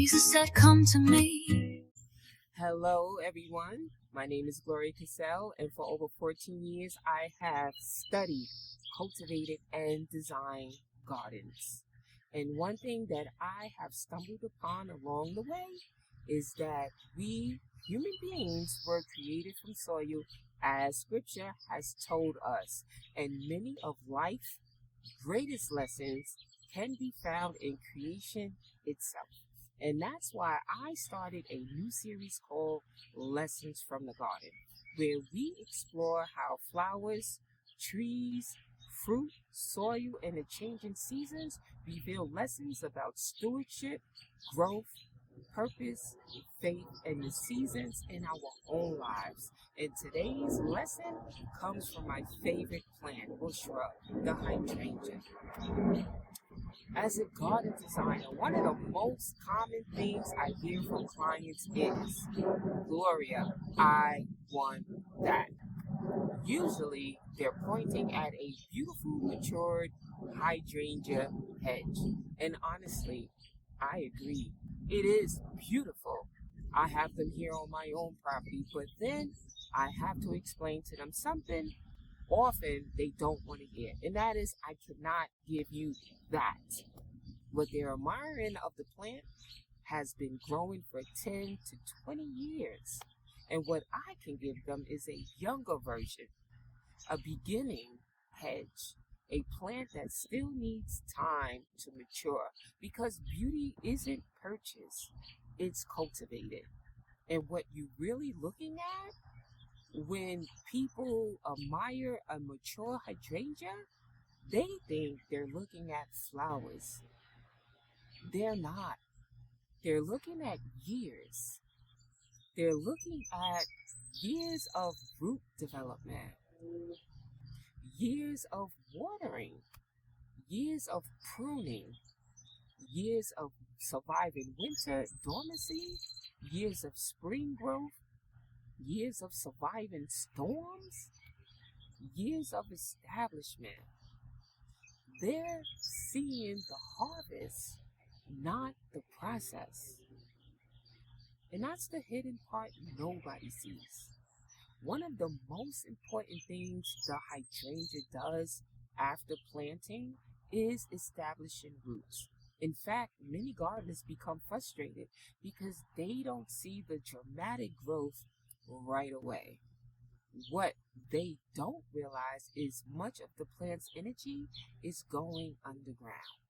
Jesus said, come to me. Hello, everyone. My name is Gloria, and for over 14 years, I have studied, cultivated, and designed gardens. And one thing that I have stumbled upon along the way is that we human beings were created from soil, as Scripture has told us, and many of life's greatest lessons can be found in creation itself. And that's why I started a new series called Lessons from the Garden, where we explore how flowers, trees, fruit, soil, and the changing seasons reveal lessons about stewardship, growth, purpose, faith, and the seasons in our own lives. And today's lesson comes from my favorite plant or shrub, the hydrangea. As a garden designer, one of the most common things I hear from clients is, Gloria, I want that. Usually, they're pointing at a beautiful, matured hydrangea hedge. And honestly, I agree. It is beautiful. I have them here on my own property, but then I have to explain to them something often they don't want to hear, and that is, I cannot give you that. What they're admiring of the plant has been growing for 10 to 20 years, and what I can give them is a younger version, a beginning hedge, a plant that still needs time to mature, because beauty isn't purchased, it's cultivated. And what you're really looking at when people admire a mature hydrangea, they think they're looking at flowers. They're not. They're looking at years. They're looking at years of root development, years of watering, years of pruning, years of surviving winter dormancy, years of spring growth, years of surviving storms, years of establishment. They're seeing the harvest, not the process. And that's the hidden part nobody sees. One of the most important things the hydrangea does after planting is establishing roots. In fact, many gardeners become frustrated because they don't see the dramatic growth right away. What they don't realize is much of the plant's energy is going underground.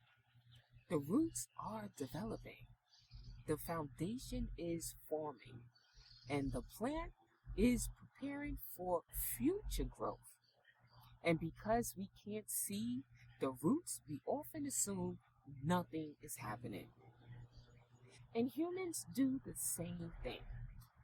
The roots are developing, the foundation is forming, and the plant is preparing for future growth. And because we can't see the roots, we often assume nothing is happening. And humans do the same thing.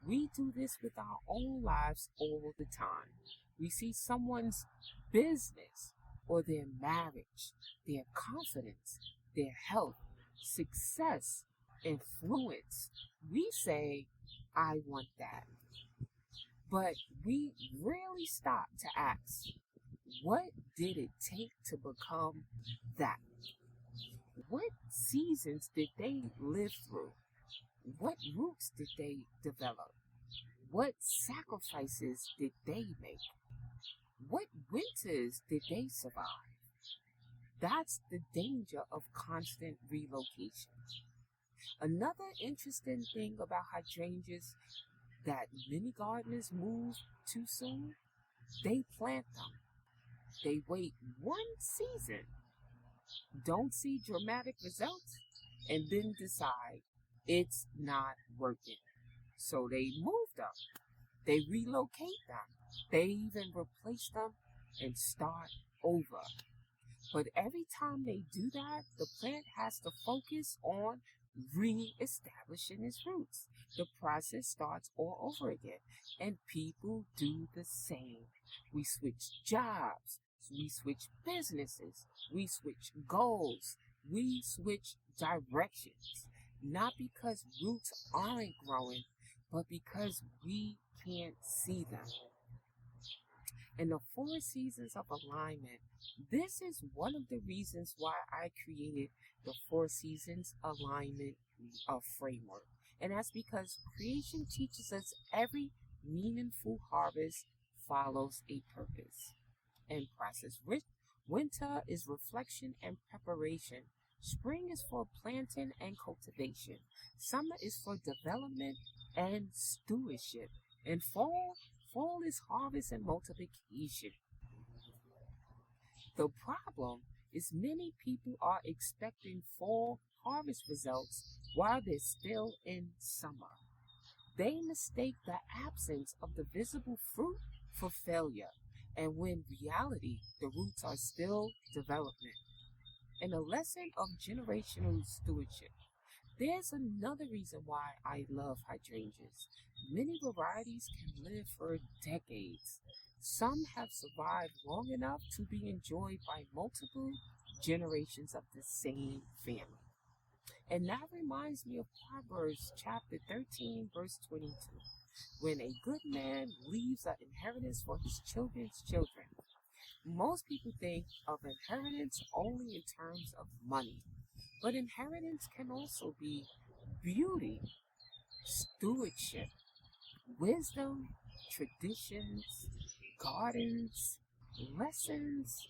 We do this with our own lives all the time. We see someone's business or their marriage, their confidence, their health, success, influence. We say, I want that. But we rarely stop to ask, what did it take to become that? What seasons did they live through? What roots did they develop? What sacrifices did they make? What winters did they survive? That's the danger of constant relocation. Another interesting thing about hydrangeas that many gardeners move too soon, they plant them. They wait one season, don't see dramatic results, and then decide it's not working. So they move them, they relocate them, they even replace them and start over. But every time they do that, the plant has to focus on re-establishing its roots. The process starts all over again, and people do the same. We switch jobs, we switch businesses, we switch goals, we switch directions. Not because roots aren't growing, but because we can't see them. And the 4 seasons of alignment This is one of the reasons why I created the 4 seasons alignment framework. And that's because creation teaches us every meaningful harvest follows a purpose and process. Winter is reflection and preparation. Spring is for planting and cultivation. Summer is for development and stewardship. And fall is harvest and multiplication. The problem is many people are expecting fall harvest results while they're still in summer. They mistake the absence of the visible fruit for failure, and when reality, the roots are still development. And a lesson of generational stewardship. There's another reason why I love hydrangeas. Many varieties can live for decades. Some have survived long enough to be enjoyed by multiple generations of the same family. And that reminds me of Proverbs chapter 13, verse 22. When a good man leaves an inheritance for his children's children. Most people think of inheritance only in terms of money, but inheritance can also be beauty, stewardship, wisdom, traditions, gardens, lessons,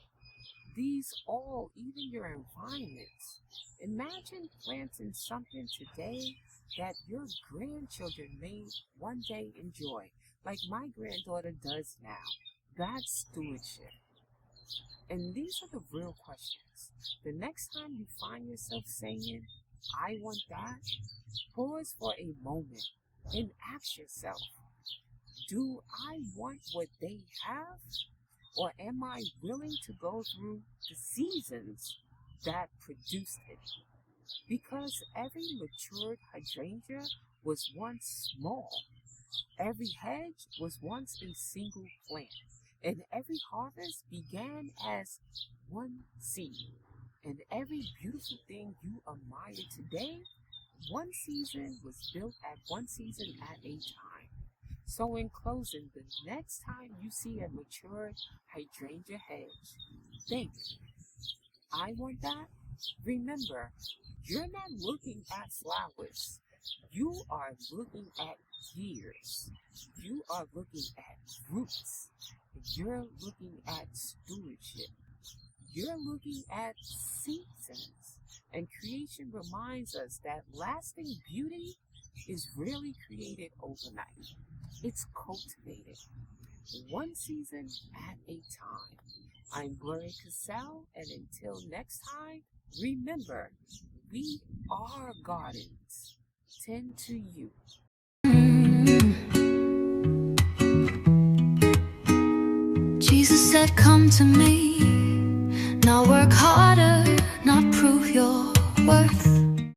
these all, even your environments. Imagine planting something today that your grandchildren may one day enjoy, like my granddaughter does now. That's stewardship. And these are the real questions. The next time you find yourself saying, I want that, pause for a moment and ask yourself, do I want what they have? Or am I willing to go through the seasons that produced it? Because every matured hydrangea was once small. Every hedge was once a single plant. And every harvest began as one seed. And every beautiful thing you admire today, one season was built at one season at a time. So in closing, the next time you see a mature hydrangea hedge, think, I want that? Remember, you're not looking at flowers. You are looking at years. You are looking at roots. You're looking at stewardship. You're looking at seasons. And creation reminds us that lasting beauty is really created overnight. It's cultivated one season at a time. I'm Gloria, and until next time, remember, we are gardens. Tend to you. Jesus said, come to me, now work hard.